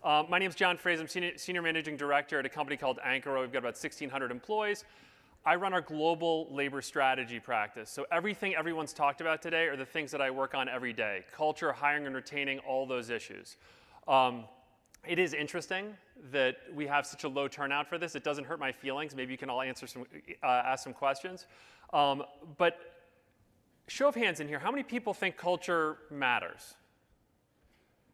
My name is John Frehse. I'm Senior Managing Director at a company called Ankura. We've got about 1,600 employees. I run our global labor strategy practice. So everything everyone's talked about today are the things that I work on every day. Culture, hiring and retaining, all those issues. It is interesting that we have such a low turnout for this. It doesn't hurt my feelings. Maybe you can all ask some questions. But show of hands in here, how many people think culture matters?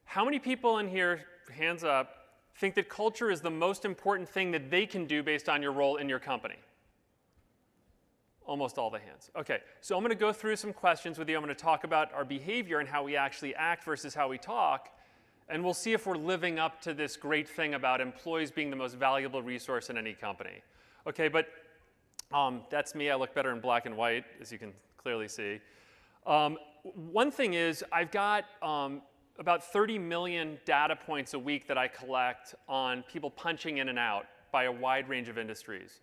How many people in here, hands up, think that culture is the most important thing that they can do based on your role in your company? Almost all the hands. Okay, so I'm going to go through some questions with you. I'm going to talk about our behavior and how we actually act versus how we talk, and we'll see if we're living up to this great thing about employees being the most valuable resource in any company. Okay, but that's me. I look better in black and white, as you can clearly see. One thing is I've got about 30 million data points a week that I collect on people punching in and out by a wide range of industries.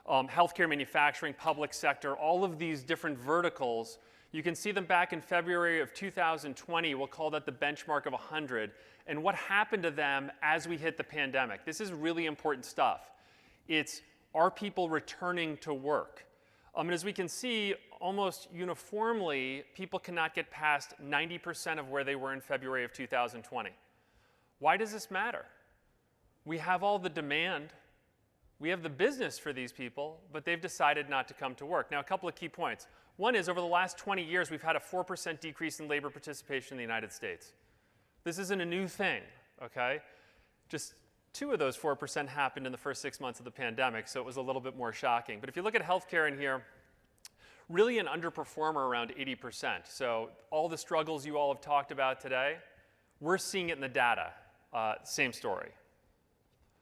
Healthcare, manufacturing, public sector, all of these different verticals. You can see them back in February of 2020. We'll call that the benchmark of 100. And what happened to them as we hit the pandemic. This is really important stuff. It's, are people returning to work? And as we can see, almost uniformly, people cannot get past 90% of where they were in February of 2020. Why does this matter? We have all the demand. We have the business for these people, but they've decided not to come to work. Now, a couple of key points. One is, over the last 20 years, we've had a 4% decrease in labor participation in the United States. This isn't a new thing, okay? Just 2 of those 4% happened in the first 6 months of the pandemic, so it was a little bit more shocking. But if you look at healthcare in here, really an underperformer around 80%. So all the struggles you all have talked about today, we're seeing it in the data. Same story.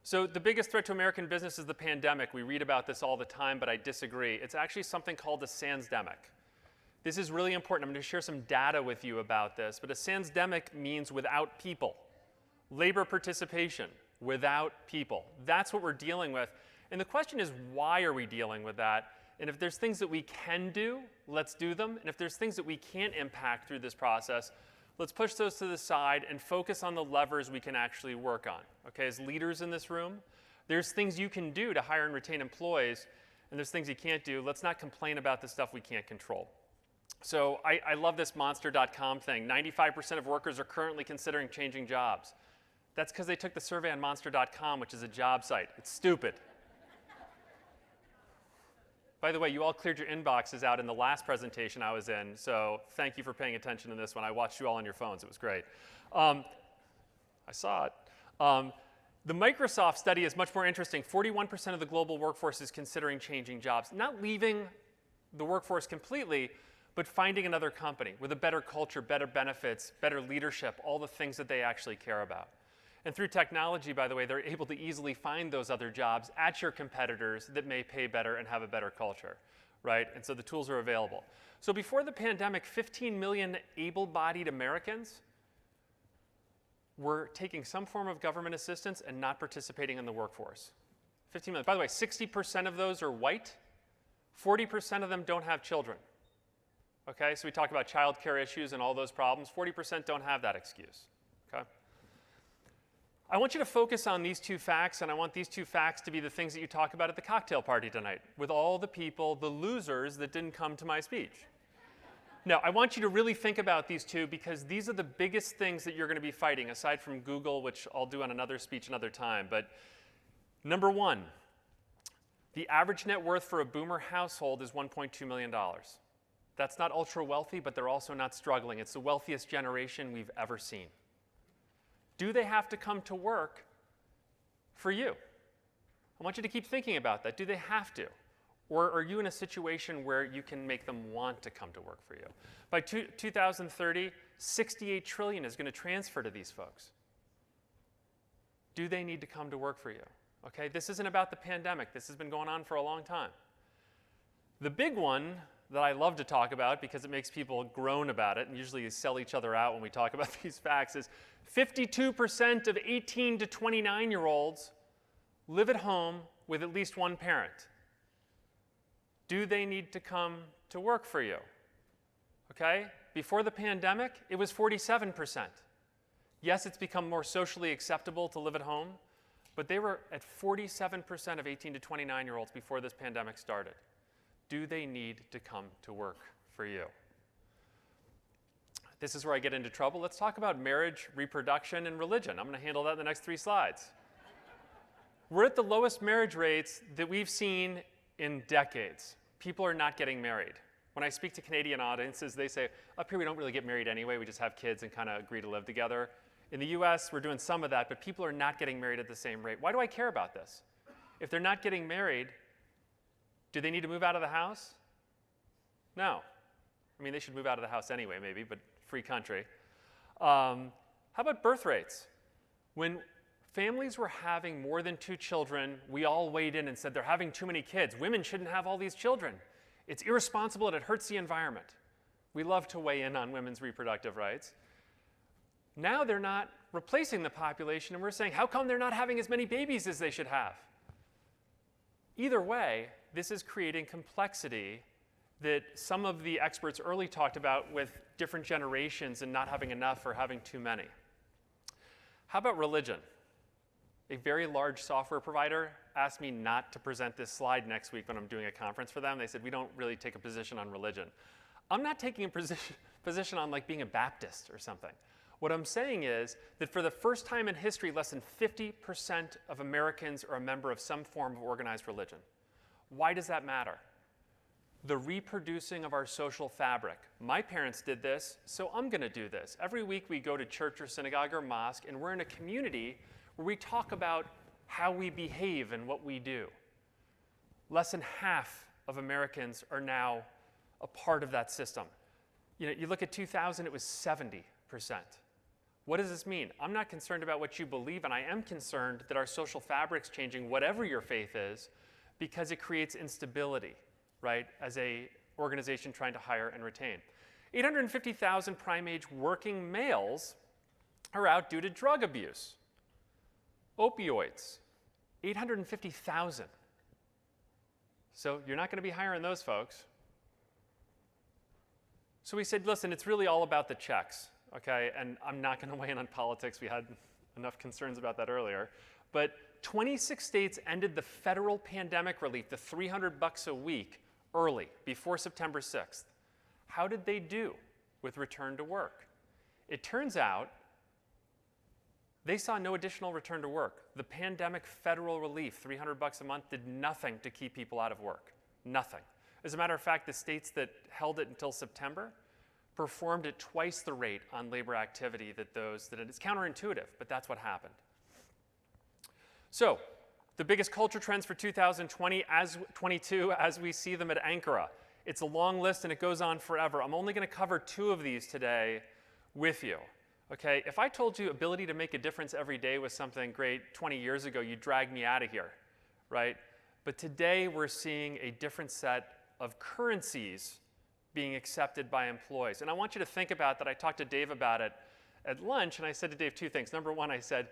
So the biggest threat to American business is the pandemic. We read about this all the time, but I disagree. It's actually something called a sansdemic. This is really important. I'm going to share some data with you about this. But a sansdemic means without people. Labor participation, without people. That's what we're dealing with. And the question is, why are we dealing with that? And if there's things that we can do, let's do them. And if there's things that we can't impact through this process, let's push those to the side and focus on the levers we can actually work on. Okay, as leaders in this room, there's things you can do to hire and retain employees, and there's things you can't do. Let's not complain about the stuff we can't control. So I love this Monster.com thing. 95% of workers are currently considering changing jobs. That's because they took the survey on Monster.com, which is a job site. It's stupid. By the way, you all cleared your inboxes out in the last presentation I was in, so thank you for paying attention to this one. I watched you all on your phones. It was great. I saw it. The Microsoft study is much more interesting. 41% of the global workforce is considering changing jobs. Not leaving the workforce completely, but finding another company with a better culture, better benefits, better leadership, all the things that they actually care about. And through technology, by the way, they're able to easily find those other jobs at your competitors that may pay better and have a better culture, right? And so the tools are available. So before the pandemic, 15 million able-bodied Americans were taking some form of government assistance and not participating in the workforce. 15 million. By the way, 60% of those are white. 40% of them don't have children. Okay, so we talk about child care issues and all those problems. 40% don't have that excuse, okay? I want you to focus on these 2 facts, and I want these 2 facts to be the things that you talk about at the cocktail party tonight with all the people, the losers that didn't come to my speech. No, I want you to really think about these 2 because these are the biggest things that you're going to be fighting, aside from Google, which I'll do on another speech another time. But number 1, the average net worth for a boomer household is $1.2 million. That's not ultra wealthy, but they're also not struggling. It's the wealthiest generation we've ever seen. Do they have to come to work for you? I want you to keep thinking about that. Do they have to? Or are you in a situation where you can make them want to come to work for you? By 2030, $68 trillion is going to transfer to these folks. Do they need to come to work for you? Okay, this isn't about the pandemic. This has been going on for a long time. The big one that I love to talk about because it makes people groan about it, and usually sell each other out when we talk about these facts, is 52% of 18 to 29-year-olds live at home with at least one parent. Do they need to come to work for you? Okay? Before the pandemic, it was 47%. Yes, it's become more socially acceptable to live at home, but they were at 47% of 18 to 29-year-olds before this pandemic started. Do they need to come to work for you? This is where I get into trouble. Let's talk about marriage, reproduction, and religion. I'm going to handle that in the next 3 slides. We're at the lowest marriage rates that we've seen in decades. People are not getting married. When I speak to Canadian audiences, they say, up here we don't really get married anyway, we just have kids and kind of agree to live together. In the US, we're doing some of that, but people are not getting married at the same rate. Why do I care about this? If they're not getting married, do they need to move out of the house? No. I mean, they should move out of the house anyway, maybe, but free country. How about birth rates? When families were having more than 2 children, we all weighed in and said they're having too many kids. Women shouldn't have all these children. It's irresponsible and it hurts the environment. We love to weigh in on women's reproductive rights. Now they're not replacing the population, and we're saying, how come they're not having as many babies as they should have? Either way, this is creating complexity that some of the experts early talked about with different generations and not having enough or having too many. How about religion? A very large software provider asked me not to present this slide next week when I'm doing a conference for them. They said, we don't really take a position on religion. I'm not taking a position on like being a Baptist or something. What I'm saying is that for the first time in history, less than 50% of Americans are a member of some form of organized religion. Why does that matter? The reproducing of our social fabric. My parents did this, so I'm going to do this. Every week we go to church or synagogue or mosque, and we're in a community where we talk about how we behave and what we do. Less than half of Americans are now a part of that system. You know, you look at 2000, it was 70%. What does this mean? I'm not concerned about what you believe, and I am concerned that our social fabric's changing, whatever your faith is, because it creates instability, right, as a organization trying to hire and retain. 850,000 prime-age working males are out due to drug abuse. Opioids, 850,000. So you're not going to be hiring those folks. So we said, listen, it's really all about the checks, okay? And I'm not going to weigh in on politics. We had enough concerns about that earlier. But 26 states ended the federal pandemic relief, the $300 a week, early, before September 6th. How did they do with return to work? It turns out they saw no additional return to work. The pandemic federal relief, $300 a month, did nothing to keep people out of work. Nothing. As a matter of fact, the states that held it until September performed at twice the rate on labor activity that those that it's counterintuitive, but that's what happened. So, the biggest culture trends for 2022 as we see them at Ankura. It's a long list and it goes on forever. I'm only going to cover 2 of these today with you. Okay, if I told you ability to make a difference every day was something great 20 years ago, you'd drag me out of here, right? But today we're seeing a different set of currencies being accepted by employees. And I want you to think about that. I talked to Dave about it at lunch, and I said to Dave 2 things. Number 1, I said,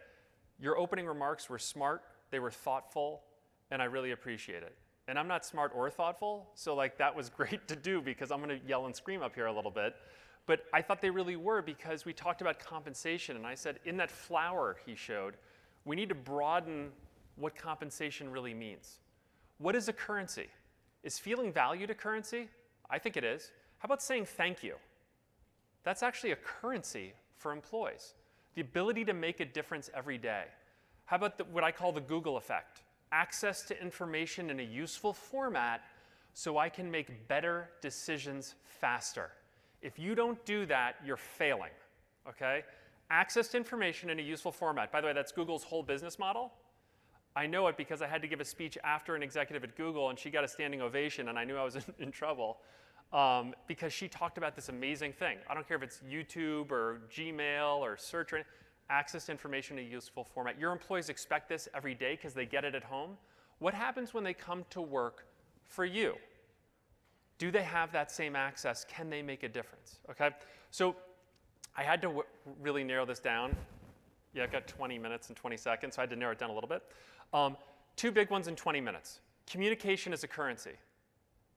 your opening remarks were smart, they were thoughtful, and I really appreciate it. And I'm not smart or thoughtful, so like that was great to do because I'm going to yell and scream up here a little bit. But I thought they really were because we talked about compensation, and I said in that flower he showed, we need to broaden what compensation really means. What is a currency? Is feeling valued a currency? I think it is. How about saying thank you? That's actually a currency for employees. The ability to make a difference every day. How about what I call the Google effect? Access to information in a useful format so I can make better decisions faster. If you don't do that, you're failing, okay? Access to information in a useful format. By the way, that's Google's whole business model. I know it because I had to give a speech after an executive at Google, and she got a standing ovation, and I knew I was in trouble because she talked about this amazing thing. I don't care if it's YouTube or Gmail or search or anything. Access to information in a useful format. Your employees expect this every day because they get it at home. What happens when they come to work for you? Do they have that same access? Can they make a difference? Okay, so I had to really narrow this down. Yeah, I've got 20 minutes and 20 seconds, so I had to narrow it down a little bit. 2 big ones in 20 minutes. Communication is a currency.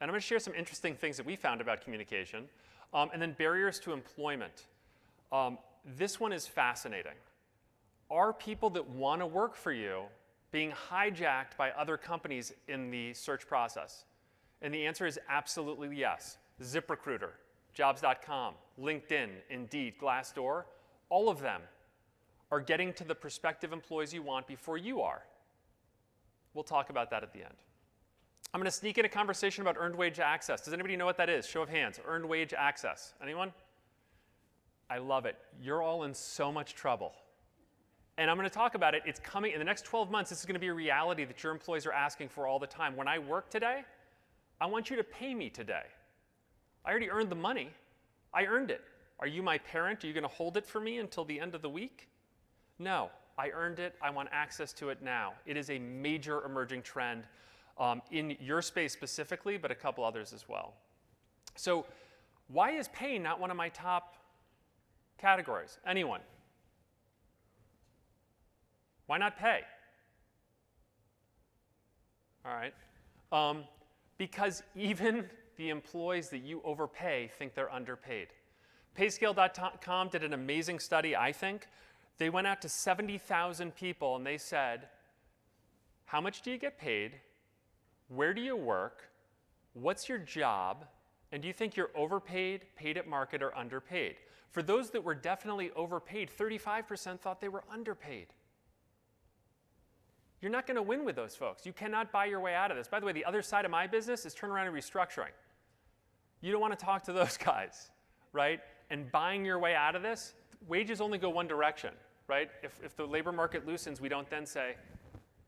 And I'm going to share some interesting things that we found about communication. And then barriers to employment. This one is fascinating. Are people that want to work for you being hijacked by other companies in the search process? And the answer is absolutely yes. ZipRecruiter, Jobs.com, LinkedIn, Indeed, Glassdoor, all of them are getting to the prospective employees you want before you are. We'll talk about that at the end. I'm going to sneak in a conversation about earned wage access. Does anybody know what that is? Show of hands. Earned wage access. Anyone? I love it. You're all in so much trouble. And I'm going to talk about it. It's coming in the next 12 months. This is going to be a reality that your employees are asking for all the time. When I work today, I want you to pay me today. I already earned the money. I earned it. Are you my parent? Are you going to hold it for me until the end of the week? No. I earned it. I want access to it now. It is a major emerging trend in your space specifically, but a couple others as well. So why is pay not one of my top categories? Anyone? Why not pay? All right. Because even the employees that you overpay think they're underpaid. Payscale.com did an amazing study, I think. They went out to 70,000 people and they said, how much do you get paid? Where do you work? What's your job? And do you think you're overpaid, paid at market, or underpaid? For those that were definitely overpaid, 35% thought they were underpaid. You're not going to win with those folks. You cannot buy your way out of this. By the way, the other side of my business is turnaround and restructuring. You don't want to talk to those guys, right? And buying your way out of this, wages only go one direction, right? If the labor market loosens, we don't then say,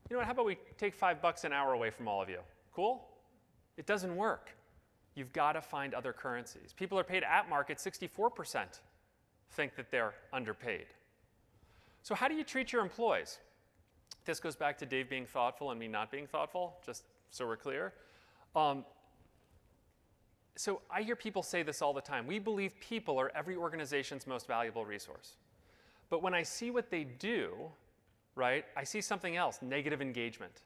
you know what, how about we take $5 an hour away from all of you? Cool? It doesn't work. You've got to find other currencies. People are paid at market, 64% think that they're underpaid. So how do you treat your employees? This goes back to Dave being thoughtful and me not being thoughtful, just so we're clear. So I hear people say this all the time. We believe people are every organization's most valuable resource. But when I see what they do, right, I see something else, negative engagement.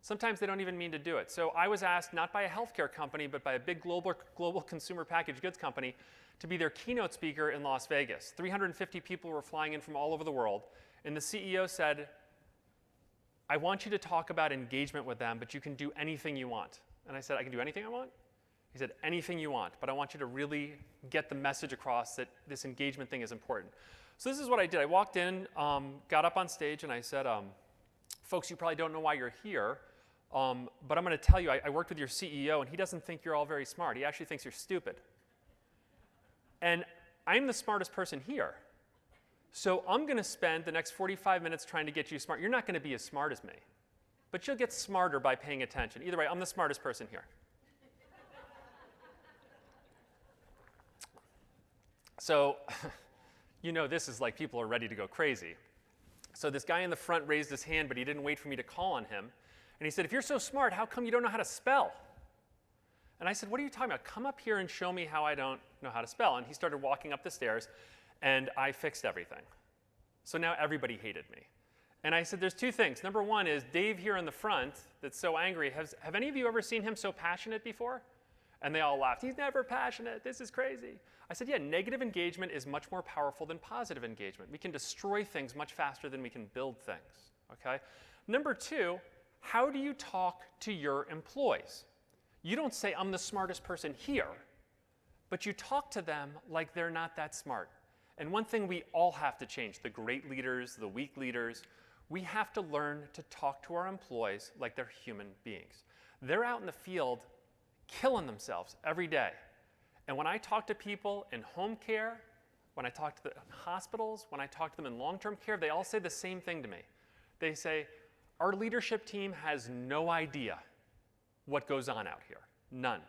Sometimes they don't even mean to do it. So I was asked, not by a healthcare company, but by a big global consumer packaged goods company, to be their keynote speaker in Las Vegas. 350 people were flying in from all over the world. And the CEO said, I want you to talk about engagement with them, but you can do anything you want. And I said, I can do anything I want? He said, anything you want, but I want you to really get the message across that this engagement thing is important. So this is what I did. I walked in, got up on stage, and I said, folks, you probably don't know why you're here, but I'm going to tell you, I worked with your CEO, and he doesn't think you're all very smart. He actually thinks you're stupid. And I'm the smartest person here. So I'm going to spend the next 45 minutes trying to get you smart. You're not going to be as smart as me, but you'll get smarter by paying attention. Either way, I'm the smartest person here. So, you know, this is like people are ready to go crazy. So this guy in the front raised his hand, but he didn't wait for me to call on him. And he said, if you're so smart, how come you don't know how to spell? And I said, what are you talking about? Come up here and show me how I don't know how to spell. And he started walking up the stairs, and I fixed everything. So now everybody hated me. And I said, there's two things. Number one is Dave here in the front that's so angry. Have any of you ever seen him so passionate before? And they all laughed. He's never passionate. This is crazy. I said, yeah, negative engagement is much more powerful than positive engagement. We can destroy things much faster than we can build things, okay? Number two, how do you talk to your employees? You don't say, I'm the smartest person here, but you talk to them like they're not that smart. And one thing we all have to change, the great leaders, the weak leaders, we have to learn to talk to our employees like they're human beings. They're out in the field killing themselves every day. And when I talk to people in home care, when I talk to the hospitals, when I talk to them in long-term care, they all say the same thing to me. They say, our leadership team has no idea what goes on out here. None.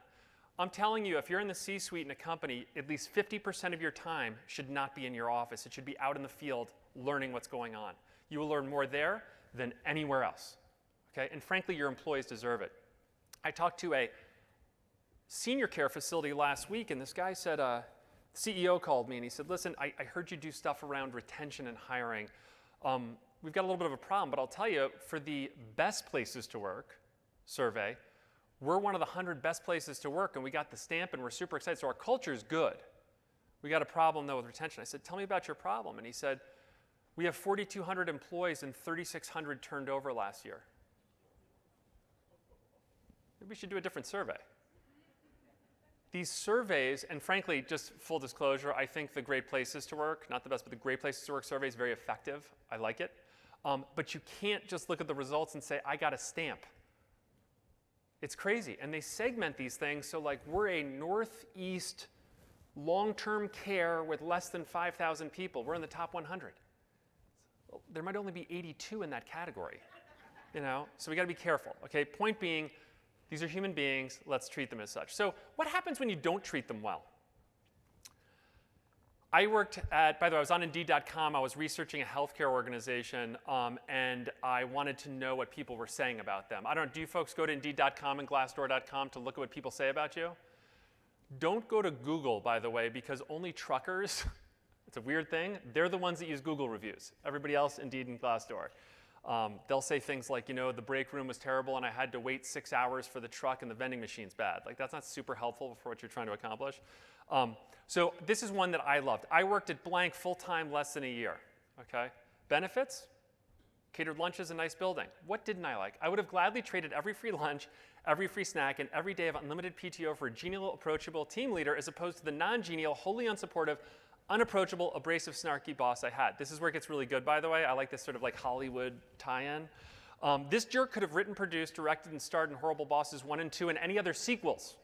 I'm telling you, if you're in the C-suite in a company, at least 50% of your time should not be in your office. It should be out in the field learning what's going on. You will learn more there than anywhere else. Okay? And frankly, your employees deserve it. I talked to a senior care facility last week, and this guy said, the CEO called me, and he said, listen, I heard you do stuff around retention and hiring. We've got a little bit of a problem, but I'll tell you, for the best places to work survey, we're one of the 100 best places to work, and we got the stamp, and we're super excited. So our culture is good. We got a problem, though, with retention. I said, tell me about your problem. And he said, we have 4,200 employees and 3,600 turned over last year. Maybe we should do a different survey. These surveys, and frankly, just full disclosure, I think the Great Places to Work, not the best, but the Great Places to Work survey is very effective. I like it. But you can't just look at the results and say, I got a stamp. It's crazy. And they segment these things. So like we're a Northeast long-term care with less than 5,000 people. We're in the top 100. There might only be 82 in that category. So we got to be careful. Okay, point being, these are human beings. Let's treat them as such. So what happens when you don't treat them well? I worked at, by the way, I was on Indeed.com. I was researching a healthcare organization, and I wanted to know what people were saying about them. I don't know, do you folks go to Indeed.com and Glassdoor.com to look at what people say about you? Don't go to Google, by the way, because only truckers, it's a weird thing, they're the ones that use Google reviews. Everybody else, Indeed and Glassdoor. They'll say things like, the break room was terrible and I had to wait 6 hours for the truck and the vending machine's bad. Like, that's not super helpful for what you're trying to accomplish. So this is one that I loved. I worked at blank full-time less than a year, okay? Benefits, catered lunches, a nice building. What didn't I like? I would have gladly traded every free lunch, every free snack, and every day of unlimited PTO for a genial, approachable team leader as opposed to the non-genial, wholly unsupportive, unapproachable, abrasive, snarky boss I had. This is where it gets really good, by the way. I like this sort of like Hollywood tie-in. This jerk could have written, produced, directed, and starred in Horrible Bosses 1 and 2 and any other sequels.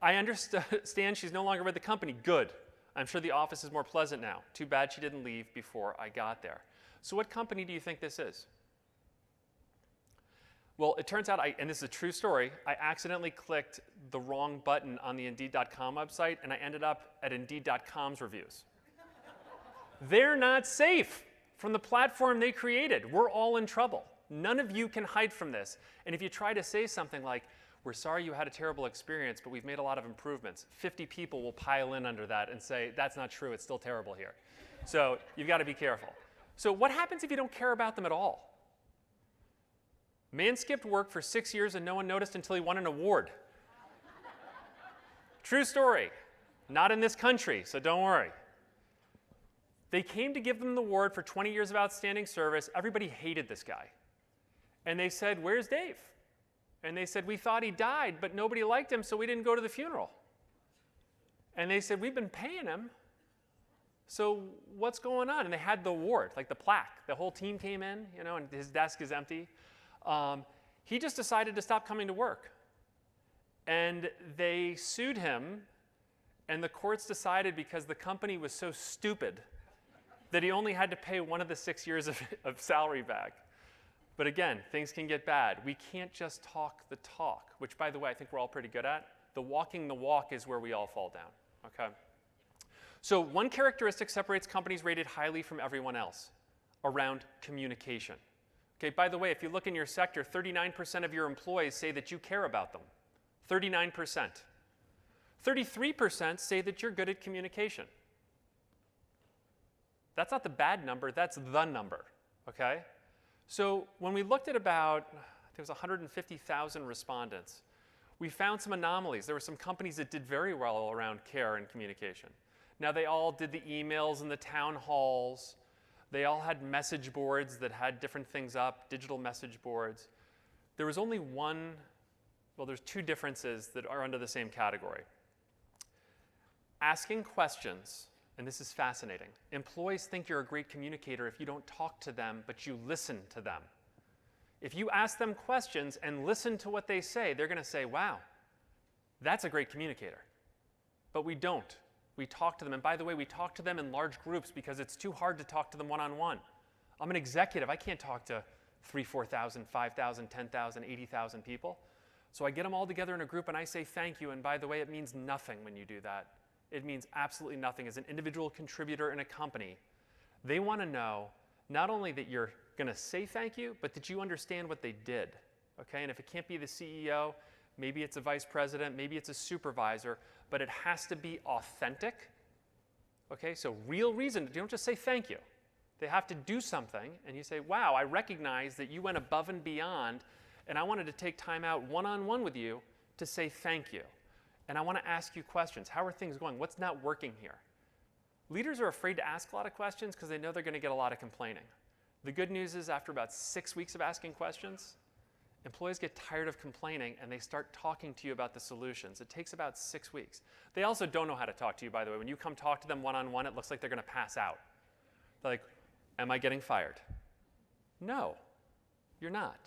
I understand she's no longer with the company. Good. I'm sure the office is more pleasant now. Too bad she didn't leave before I got there. So what company do you think this is? Well, it turns out, and this is a true story, I accidentally clicked the wrong button on the Indeed.com website, and I ended up at Indeed.com's reviews. They're not safe from the platform they created. We're all in trouble. None of you can hide from this. And if you try to say something like, we're sorry you had a terrible experience, but we've made a lot of improvements, 50 people will pile in under that and say, that's not true, it's still terrible here. So you've got to be careful. So what happens if you don't care about them at all? Man skipped work for 6 years and no one noticed until he won an award. True story. Not in this country, so don't worry. They came to give them the award for 20 years of outstanding service. Everybody hated this guy. And they said, where's Dave? And they said, we thought he died, but nobody liked him, so we didn't go to the funeral. And they said, we've been paying him, so what's going on? And they had the award, like the plaque. The whole team came in, and his desk is empty. He just decided to stop coming to work. And they sued him, and the courts decided because the company was so stupid that he only had to pay one of the 6 years of salary back. But again, things can get bad. We can't just talk the talk, which, by the way, I think we're all pretty good at. The walking the walk is where we all fall down, okay? So one characteristic separates companies rated highly from everyone else, around communication. Okay, by the way, if you look in your sector, 39% of your employees say that you care about them. 39%. 33% say that you're good at communication. That's not the bad number, that's the number, okay? So when we looked at about, I think it was 150,000 respondents, we found some anomalies. There were some companies that did very well around care and communication. Now, they all did the emails and the town halls. They all had message boards that had different things up, digital message boards. There was only one, well, there's two differences that are under the same category. Asking questions, and this is fascinating. Employees think you're a great communicator if you don't talk to them, but you listen to them. If you ask them questions and listen to what they say, they're going to say, wow, that's a great communicator. But we don't. We talk to them. And by the way, we talk to them in large groups because it's too hard to talk to them one-on-one. I'm an executive. I can't talk to 3,000, 4,000, 5,000, 10,000, 80,000 people. So I get them all together in a group and I say thank you. And by the way, it means nothing when you do that. It means absolutely nothing. As an individual contributor in a company, they want to know not only that you're going to say thank you, but that you understand what they did. Okay? And if it can't be the CEO, maybe it's a vice president, maybe it's a supervisor, but it has to be authentic. Okay? So real reason. You don't just say thank you. They have to do something, and you say, wow, I recognize that you went above and beyond, and I wanted to take time out one-on-one with you to say thank you. And I want to ask you questions. How are things going? What's not working here? Leaders are afraid to ask a lot of questions because they know they're going to get a lot of complaining. The good news is after about 6 weeks of asking questions, employees get tired of complaining and they start talking to you about the solutions. It takes about 6 weeks. They also don't know how to talk to you, by the way. When you come talk to them one-on-one, it looks like they're going to pass out. They're like, am I getting fired? No, you're not.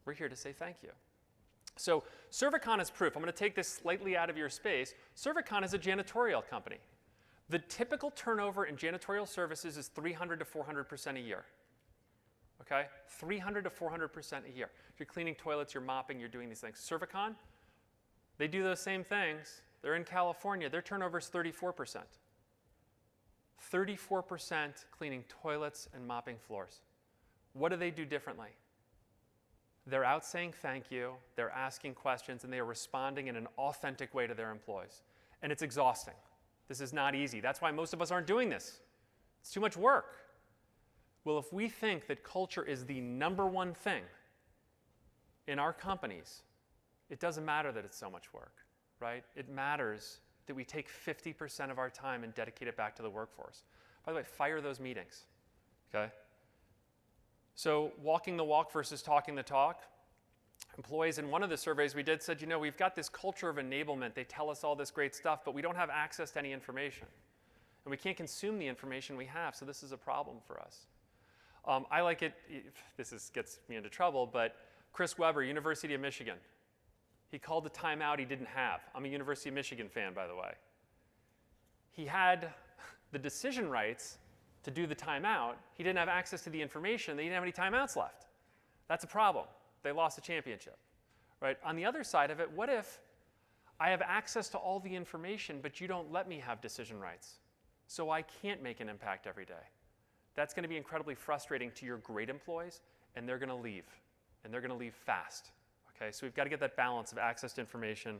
We're here to say thank you. So Servicon is proof. I'm going to take this slightly out of your space. Servicon is a janitorial company. The typical turnover in janitorial services is 300 to 400% a year. Okay? 300 to 400% a year. If you're cleaning toilets, you're mopping, you're doing these things. Servicon, they do those same things. They're in California. Their turnover is 34%. 34% cleaning toilets and mopping floors. What do they do differently? They're out saying thank you, they're asking questions, and they are responding in an authentic way to their employees. And it's exhausting. This is not easy. That's why most of us aren't doing this. It's too much work. Well, if we think that culture is the number one thing in our companies, it doesn't matter that it's so much work, right? It matters that we take 50% of our time and dedicate it back to the workforce. By the way, fire those meetings, okay? So walking the walk versus talking the talk. Employees in one of the surveys we did said, you know, we've got this culture of enablement. They tell us all this great stuff, but we don't have access to any information. And we can't consume the information we have, so this is a problem for us. I like it, gets me into trouble, but Chris Webber, University of Michigan, he called the timeout he didn't have. I'm a University of Michigan fan, by the way. He had the decision rights to do the timeout. He didn't have access to the information. They didn't have any timeouts left. That's a problem. They lost the championship, right? On the other side of it, what if I have access to all the information, but you don't let me have decision rights, so I can't make an impact every day? That's going to be incredibly frustrating to your great employees, and they're going to leave, and they're going to leave fast. Okay, so we've got to get that balance of access to information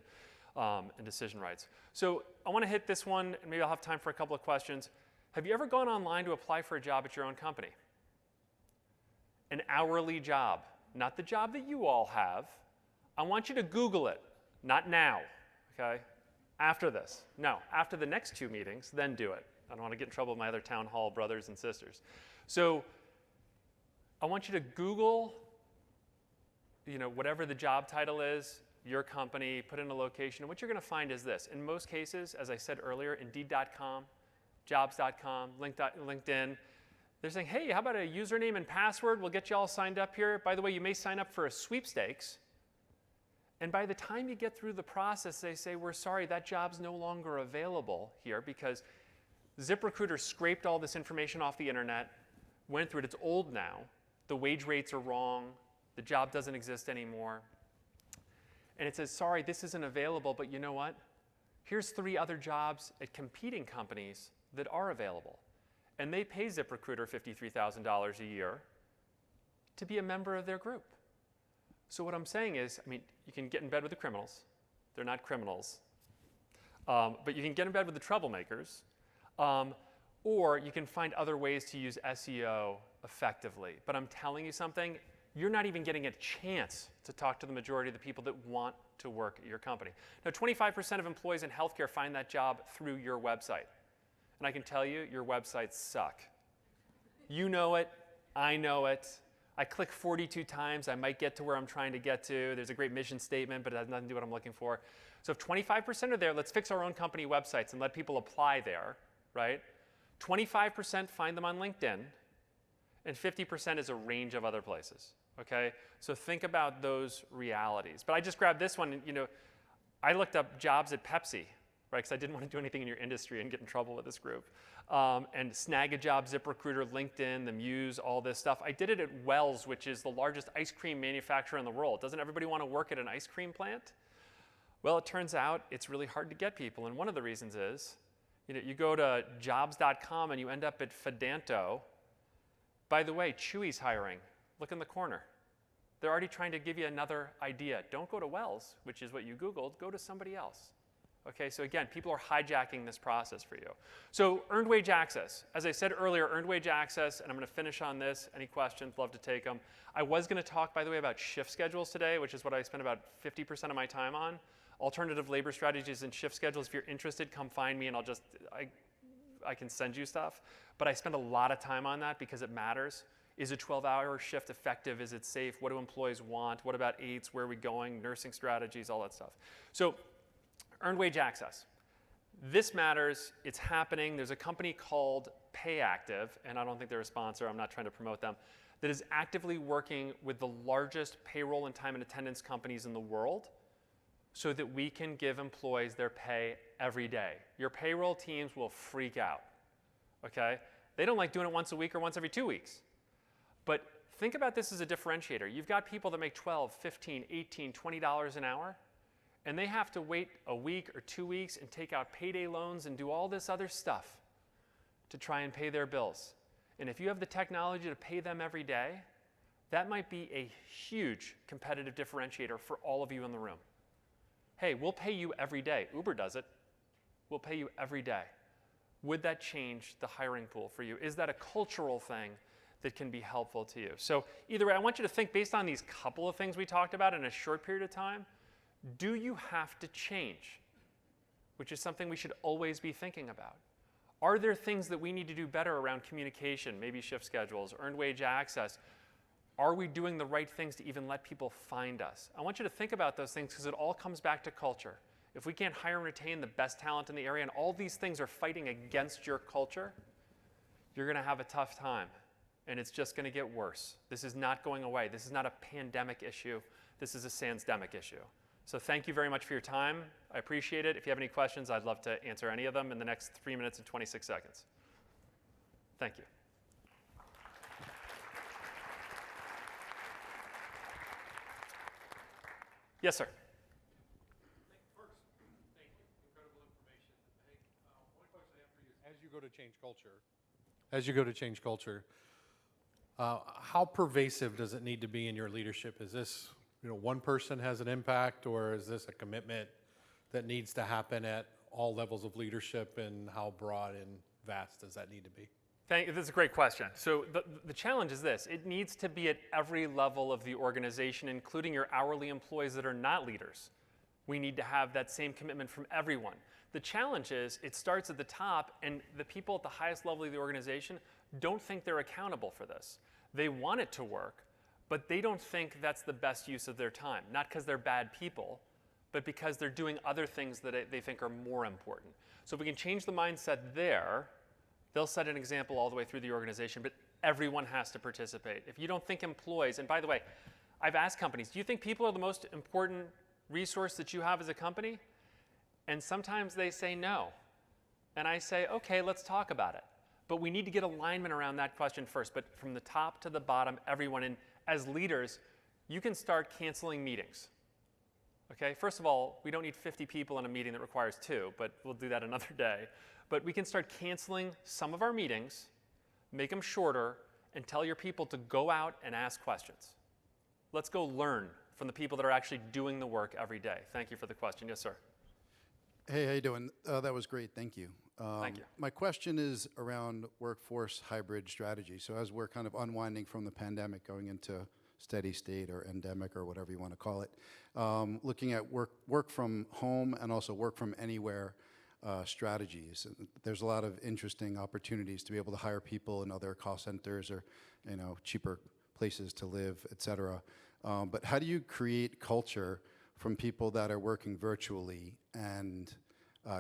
and decision rights. So I want to hit this one, and maybe I'll have time for a couple of questions. Have you ever gone online to apply for a job at your own company? An hourly job, not the job that you all have. I want you to Google it, not now, okay? After this. No, after the next 2 meetings, then do it. I don't want to get in trouble with my other town hall brothers and sisters. So I want you to Google, you know, whatever the job title is, your company, put in a location, and what you're going to find is this. In most cases, as I said earlier, Indeed.com, Jobs.com, LinkedIn, they're saying, hey, how about a username and password? We'll get you all signed up here. By the way, you may sign up for a sweepstakes. And by the time you get through the process, they say, we're sorry, that job's no longer available here because ZipRecruiter scraped all this information off the internet, went through it. It's old now. The wage rates are wrong. The job doesn't exist anymore. And it says, sorry, this isn't available, but you know what? Here's 3 other jobs at competing companies that are available. And they pay ZipRecruiter $53,000 a year to be a member of their group. So what I'm saying is, I mean, you can get in bed with the criminals. They're not criminals. But you can get in bed with the troublemakers. Or you can find other ways to use SEO effectively. But I'm telling you something, you're not even getting a chance to talk to the majority of the people that want to work at your company. Now, 25% of employees in healthcare find that job through your website. And I can tell you, your websites suck. You know it, I know it. I click 42 times, I might get to where I'm trying to get to. There's a great mission statement, but it has nothing to do with what I'm looking for. So if 25% are there, let's fix our own company websites and let people apply there, right? 25% find them on LinkedIn, and 50% is a range of other places, okay? So think about those realities. But I just grabbed this one, and, you know, I looked up jobs at Pepsi, right, because I didn't want to do anything in your industry and get in trouble with this group. And Snag-a-Job, ZipRecruiter, LinkedIn, the Muse, all this stuff. I did it at Wells, which is the largest ice cream manufacturer in the world. Doesn't everybody want to work at an ice cream plant? Well, it turns out it's really hard to get people, and one of the reasons is, you know, you go to jobs.com and you end up at Fidanto. By the way, Chewy's hiring. Look in the corner. They're already trying to give you another idea. Don't go to Wells, which is what you Googled. Go to somebody else. Okay, so again, people are hijacking this process for you. So earned wage access. As I said earlier, earned wage access, and I'm going to finish on this. Any questions, love to take them. I was going to talk, by the way, about shift schedules today, which is what I spend about 50% of my time on. Alternative labor strategies and shift schedules. If you're interested, come find me and I can send you stuff. But I spend a lot of time on that because it matters. Is a 12-hour shift effective? Is it safe? What do employees want? What about aids? Where are we going? Nursing strategies, all that stuff. So earned wage access. This matters. It's happening. There's a company called PayActive, and I don't think they're a sponsor. I'm not trying to promote them, that is actively working with the largest payroll and time and attendance companies in the world so that we can give employees their pay every day. Your payroll teams will freak out, okay? They don't like doing it once a week or once every 2 weeks. But think about this as a differentiator. You've got people that make $12, $15, $18, $20 an hour, and they have to wait a week or 2 weeks and take out payday loans and do all this other stuff to try and pay their bills. And if you have the technology to pay them every day, that might be a huge competitive differentiator for all of you in the room. Hey, we'll pay you every day. Uber does it. We'll pay you every day. Would that change the hiring pool for you? Is that a cultural thing that can be helpful to you? So either way, I want you to think based on these couple of things we talked about in a short period of time, do you have to change? Which is something we should always be thinking about. Are there things that we need to do better around communication, maybe shift schedules, earned wage access? Are we doing the right things to even let people find us? I want you to think about those things because it all comes back to culture. If we can't hire and retain the best talent in the area and all these things are fighting against your culture, you're going to have a tough time. And it's just going to get worse. This is not going away. This is not a pandemic issue. This is a sansdemic issue. So thank you very much for your time. I appreciate it. If you have any questions, I'd love to answer any of them in the next 3 minutes and 26 seconds. Thank you. Yes, sir. First, thank you. Incredible information. Hey, one question I have for you is, as you go to change culture, how pervasive does it need to be in your leadership? Is this, one person has an impact, or is this a commitment that needs to happen at all levels of leadership, and how broad and vast does that need to be? That's a great question. So the challenge is this. It needs to be at every level of the organization, including your hourly employees that are not leaders. We need to have that same commitment from everyone. The challenge is it starts at the top, and the people at the highest level of the organization don't think they're accountable for this. They want it to work, but they don't think that's the best use of their time. Not because they're bad people, but because they're doing other things that they think are more important. So if we can change the mindset there, they'll set an example all the way through the organization, but everyone has to participate. If you don't think employees, and by the way, I've asked companies, do you think people are the most important resource that you have as a company? And sometimes they say no. And I say, okay, let's talk about it. But we need to get alignment around that question first. But from the top to the bottom, everyone, and as leaders, you can start canceling meetings. Okay, first of all, we don't need 50 people in a meeting that requires 2, but we'll do that another day. But we can start canceling some of our meetings, make them shorter, and tell your people to go out and ask questions. Let's go learn from the people that are actually doing the work every day. Thank you for the question. Yes, sir. Hey, how you doing? That was great. Thank you. Thank you. My question is around workforce hybrid strategy. So as we're kind of unwinding from the pandemic, going into steady state or endemic or whatever you want to call it, looking at work from home and also work from anywhere strategies. There's a lot of interesting opportunities to be able to hire people in other cost centers or cheaper places to live, et cetera. But how do you create culture from people that are working virtually and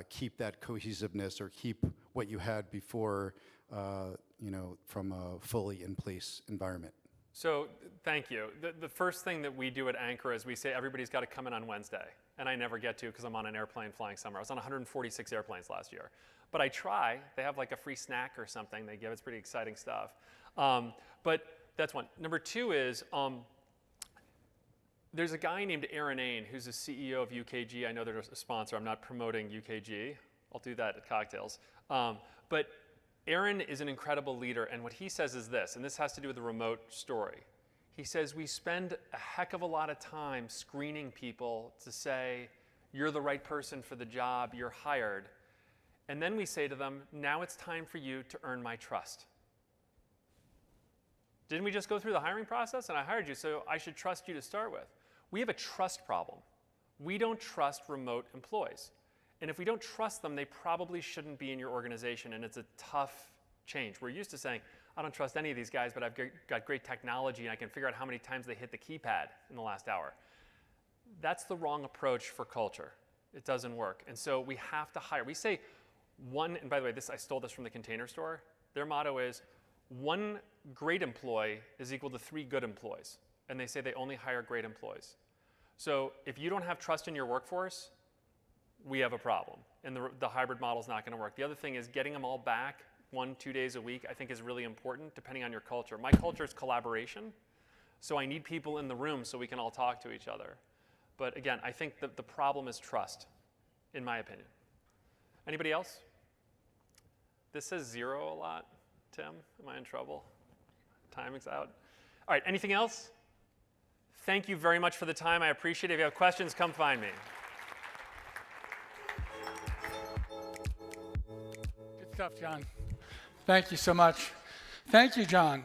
keep that cohesiveness or keep what you had before, from a fully in place environment? So thank you. The first thing that we do at Ankura is we say everybody's got to come in on Wednesday. And I never get to because I'm on an airplane flying somewhere. I was on 146 airplanes last year. But I try. They have like a free snack or something they give. It's pretty exciting stuff. But that's one. Number two is there's a guy named Aaron Ain who's the CEO of UKG. I know they're a sponsor. I'm not promoting UKG. I'll do that at cocktails. But Aaron is an incredible leader, and what he says is this, and this has to do with the remote story. He says we spend a heck of a lot of time screening people to say, you're the right person for the job, you're hired. And then we say to them, now it's time for you to earn my trust. Didn't we just go through the hiring process and I hired you, so I should trust you to start with? We have a trust problem. We don't trust remote employees. And if we don't trust them, they probably shouldn't be in your organization, and it's a tough change. We're used to saying, I don't trust any of these guys, but I've got great technology and I can figure out how many times they hit the keypad in the last hour. That's the wrong approach for culture. It doesn't work. And so we have to hire. We say one, and by the way, I stole this from the Container Store. Their motto is, one great employee is equal to 3 good employees. And they say they only hire great employees. So if you don't have trust in your workforce, we have a problem. And the hybrid model is not going to work. The other thing is getting them all back 1-2 days a week, I think is really important depending on your culture. My culture is collaboration. So I need people in the room so we can all talk to each other. But again, I think that the problem is trust, in my opinion. Anybody else? This says 0 a lot. Tim, am I in trouble? Timing's out. All right, anything else? Thank you very much for the time. I appreciate it. If you have questions, come find me. Good stuff, John. Thank you so much. Thank you, John.